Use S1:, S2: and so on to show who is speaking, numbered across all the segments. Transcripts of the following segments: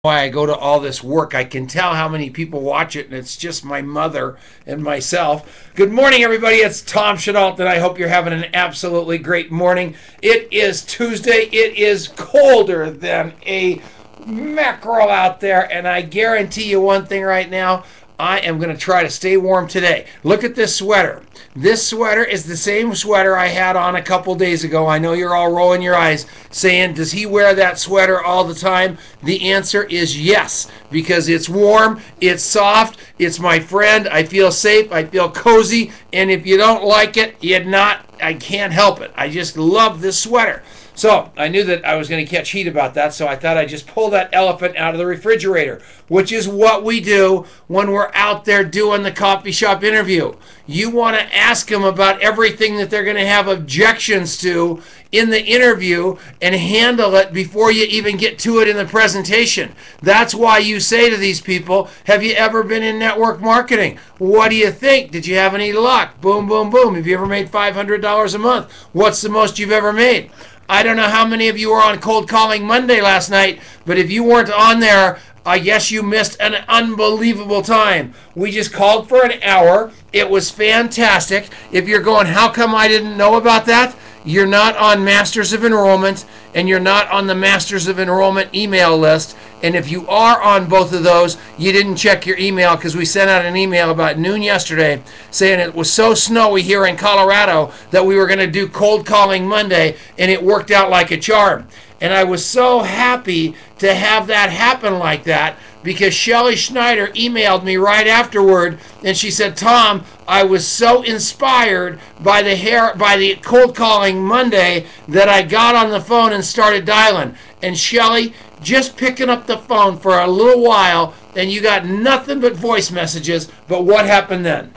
S1: Why I go to all this work. I can tell how many people watch it, and it's just my mother and myself. Good morning, everybody. It's Tom Chenault, and I hope you're having an absolutely great morning. It is Tuesday. It is colder than a mackerel out there, and I guarantee you one thing right now. I am going to try to stay warm today. Look at this sweater. This sweater is the same sweater I had on a couple days ago. I know you're all rolling your eyes saying, does he wear that sweater all the time? The answer is yes, because it's warm, it's soft, it's my friend, I feel safe, I feel cozy, and if you don't like it, I can't help it. I just love this sweater. So I knew that I was going to catch heat about that, so I thought I'd just pull that elephant out of the refrigerator, which is what we do when we're out there doing the coffee shop interview. You want to ask them about everything that they're going to have objections to in the interview and handle it before you even get to it in the presentation. That's why you say to these people, have you ever been in network marketing? What do you think? Did you have any luck? Boom, boom, boom. Have you ever made $500 a month? What's the most you've ever made? I don't know how many of you were on Cold Calling Monday last night, but if you weren't on there, I guess you missed an unbelievable time. We just called for an hour. It was fantastic. If you're going, how come I didn't know about that? You're not on Masters of Enrollment, and you're not on the Masters of Enrollment email list. And if you are on both of those, you didn't check your email, because we sent out an email about noon yesterday saying it was so snowy here in Colorado that we were going to do Cold Calling Monday, and it worked out like a charm. And I was so happy to have that happen like that, because Shelly Schneider emailed me right afterward, and she said, Tom, I was so inspired by the Cold Calling Monday that I got on the phone and started dialing. And Shelly, just picking up the phone for a little while, and you got nothing but voice messages. But what happened then?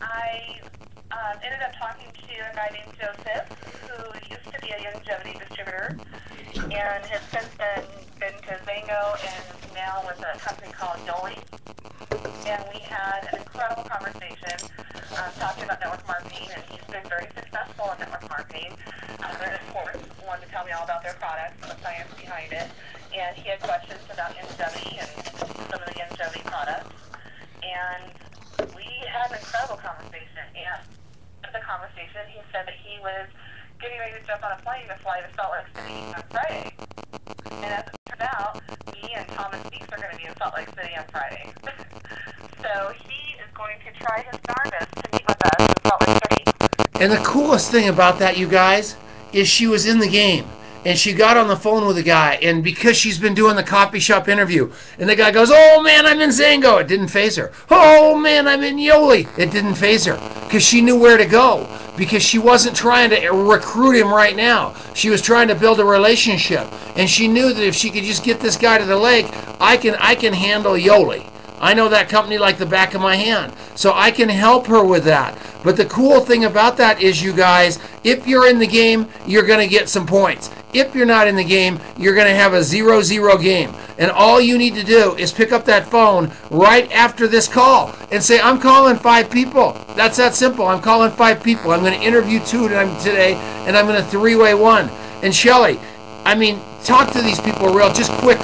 S2: I ended up talking to a guy named Joseph, who used to be a longevity distributor, and has since been to Zango and is now with a company called Yoli. And we had an incredible conversation talking about network marketing, and he's been very successful in network marketing. And of course, wanted to tell me all about their products and the science behind it. And he had questions about longevity and some of the longevity products. And we had an incredible conversation. And in the conversation, he said that he was getting ready to jump on a plane to fly to Salt Lake City on Friday. And as it turned out, me and Thomas Beeks are going to be in Salt Lake City on Friday. So he is going to try his darndest to meet with us in Salt Lake City.
S1: And the coolest thing about that, you guys, is she was in the game. And she got on the phone with a guy, and because she's been doing the coffee shop interview, and the guy goes, oh man, I'm in Zango. It didn't faze her. Oh man, I'm in Yoli. It didn't faze her, because she knew where to go, because she wasn't trying to recruit him right now. She was trying to build a relationship, and she knew that if she could just get this guy to the lake, I can handle Yoli. I know that company like the back of my hand, so I can help her with that. But the cool thing about that is, you guys, if you're in the game, you're going to get some points. If you're not in the game, you're going to have a 0-0 game. And all you need to do is pick up that phone right after this call and say, I'm calling 5 people. That's that simple. I'm calling 5 people. I'm going to interview 2 today, and I'm going to 3-way 1. And Shelly, talk to these people just quick.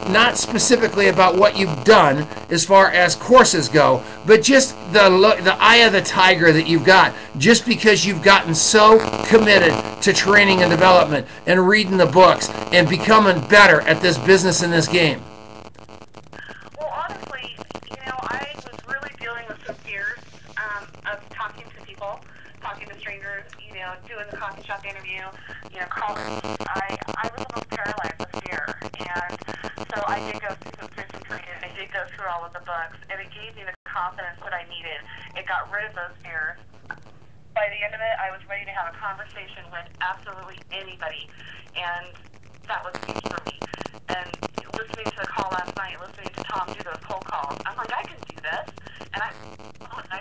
S1: Not specifically about what you've done as far as courses go, but just the eye of the tiger that you've got, just because you've gotten so committed to training and development and reading the books and becoming better at this business and this game.
S2: Well, honestly, I was really dealing with some fears of talking to people, talking to strangers, doing the coffee shop interview, calling. I was almost paralyzed with fear, and so I did go through some training. I did go through all of the books, and it gave me the confidence that I needed. It got rid of those fears. By the end of it, I was ready to have a conversation with absolutely anybody, and that was huge for me. And listening to the call last night, listening to Tom do those cold calls, I'm like, I can do this. And I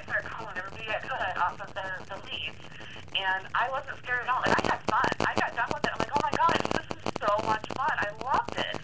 S2: started calling everybody I could off of the leads. And I wasn't scared at all. And I had fun. I got done with it. I'm like, oh my gosh, this is so much fun. I loved it.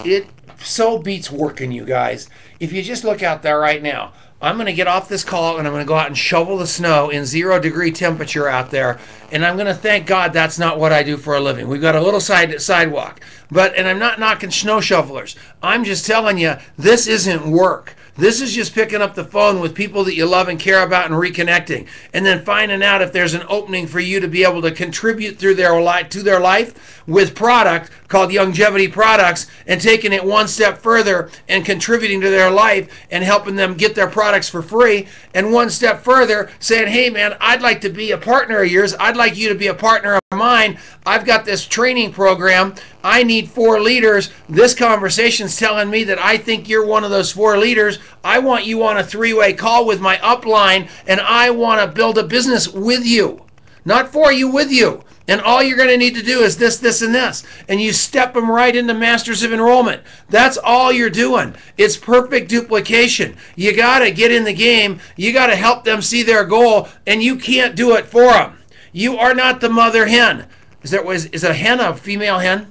S1: It so beats working, you guys. If you just look out there right now, I'm going to get off this call and I'm going to go out and shovel the snow in 0-degree temperature out there. And I'm going to thank God that's not what I do for a living. We've got a little sidewalk. And I'm not knocking snow shovelers. I'm just telling you, this isn't work. This is just picking up the phone with people that you love and care about and reconnecting, and then finding out if there's an opening for you to be able to contribute through their life with product called Longevity Products, and taking it one step further and contributing to their life and helping them get their products for free, and one step further saying, hey man, I'd like to be a partner of yours. I'd like you to be a partner of mine. I've got this training program. I need 4 leaders. This conversation's telling me that I think you're one of those 4 leaders. I want you on a 3-way call with my upline, and I want to build a business with you. Not for you, with you. And all you're going to need to do is this, this, and this. And you step them right into Masters of Enrollment. That's all you're doing. It's perfect duplication. You got to get in the game. You got to help them see their goal, and you can't do it for them. You are not the mother hen. Is a hen a female hen?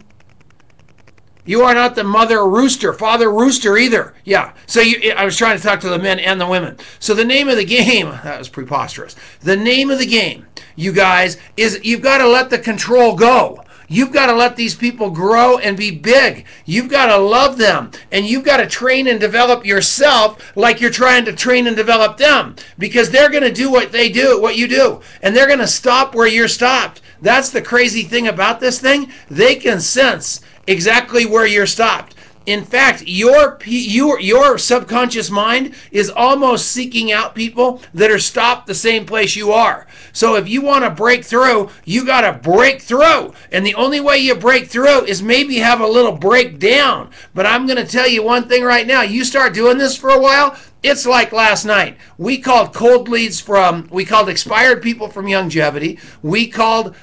S1: You are not the mother rooster, father rooster either. Yeah. So I was trying to talk to the men and the women. So the name of the game, that was preposterous. The name of the game, you guys, is you've got to let the control go. You've got to let these people grow and be big. You've got to love them. And you've got to train and develop yourself like you're trying to train and develop them. Because they're going to do what you do. And they're going to stop where you're stopped. That's the crazy thing about this thing. They can sense exactly where you're stopped. In fact, your subconscious mind is almost seeking out people that are stopped the same place you are. So if you want to break through, you got to break through. And the only way you break through is maybe have a little breakdown. But I'm going to tell you one thing right now. You start doing this for a while, it's like last night. We called cold leads we called expired people from Longevity. We called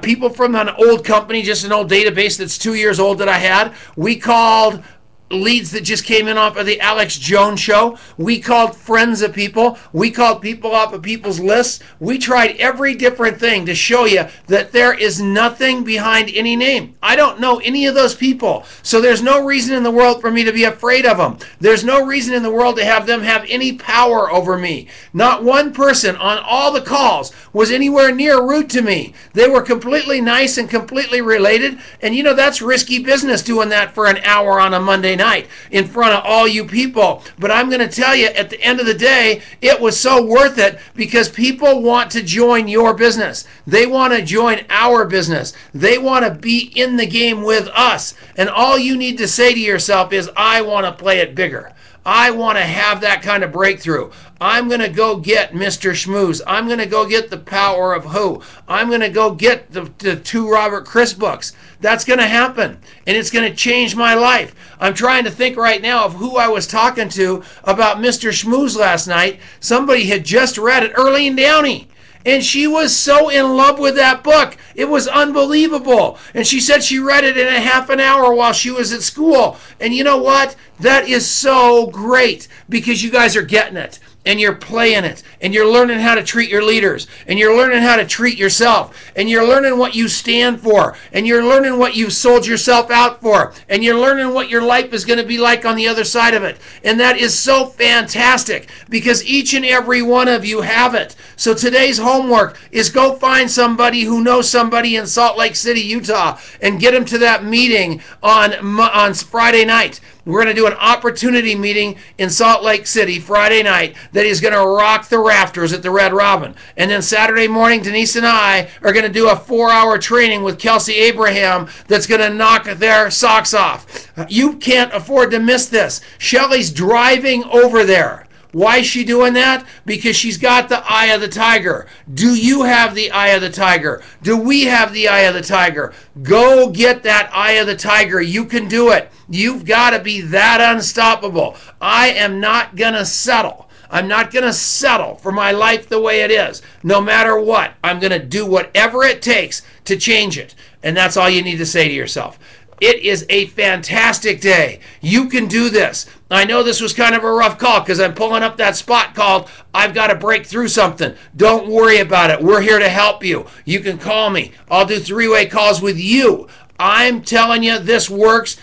S1: people from an old company, just an old database that's 2 years old that I had. We called leads that just came in off of the Alex Jones show. We called friends of people. We called people off of people's lists. We tried every different thing to show you that there is nothing behind any name. I don't know any of those people. So there's no reason in the world for me to be afraid of them. There's no reason in the world to have them have any power over me. Not one person on all the calls was anywhere near rude to me. They were completely nice and completely related. And you know, that's risky business doing that for an hour on a Monday night in front of all you people. But I'm going to tell you, at the end of the day, it was so worth it because people want to join your business. They want to join our business. They want to be in the game with us. And all you need to say to yourself is, I want to play it bigger. I want to have that kind of breakthrough. I'm going to go get Mr. Schmooze. I'm going to go get The Power of Who. I'm going to go get the 2 Robert Chris books. That's going to happen, and it's going to change my life. I'm trying to think right now of who I was talking to about Mr. Schmooze last night. Somebody had just read it, Earlene Downey. And she was so in love with that book. It was unbelievable. And she said she read it in a half an hour while she was at school. And you know what? That is so great because you guys are getting it. And you're playing it, and you're learning how to treat your leaders, and you're learning how to treat yourself, and you're learning what you stand for, and you're learning what you've sold yourself out for, and you're learning what your life is going to be like on the other side of it. And that is so fantastic because each and every one of you have it. So today's homework is go find somebody who knows somebody in Salt Lake City, Utah, and get them to that meeting on Friday night. We're going to do an opportunity meeting in Salt Lake City Friday night that is going to rock the rafters at the Red Robin. And then Saturday morning, Denise and I are going to do a 4-hour training with Kelsey Abraham that's going to knock their socks off. You can't afford to miss this. Shelly's driving over there. Why is she doing that? Because she's got the eye of the tiger. Do you have the eye of the tiger? Do we have the eye of the tiger? Go get that eye of the tiger. You can do it. You've got to be that unstoppable. I am not going to settle. I'm not going to settle for my life the way it is. No matter what, I'm going to do whatever it takes to change it. And that's all you need to say to yourself. It is a fantastic day. You can do this. I know this was kind of a rough call because I'm pulling up that spot called I've got to break through something. Don't worry about it. We're here to help you. You can call me. I'll do 3-way calls with you. I'm telling you, this works.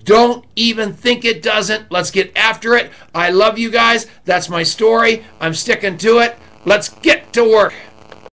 S1: Don't even think it doesn't. Let's get after it. I love you guys. That's my story. I'm sticking to it. Let's get to work.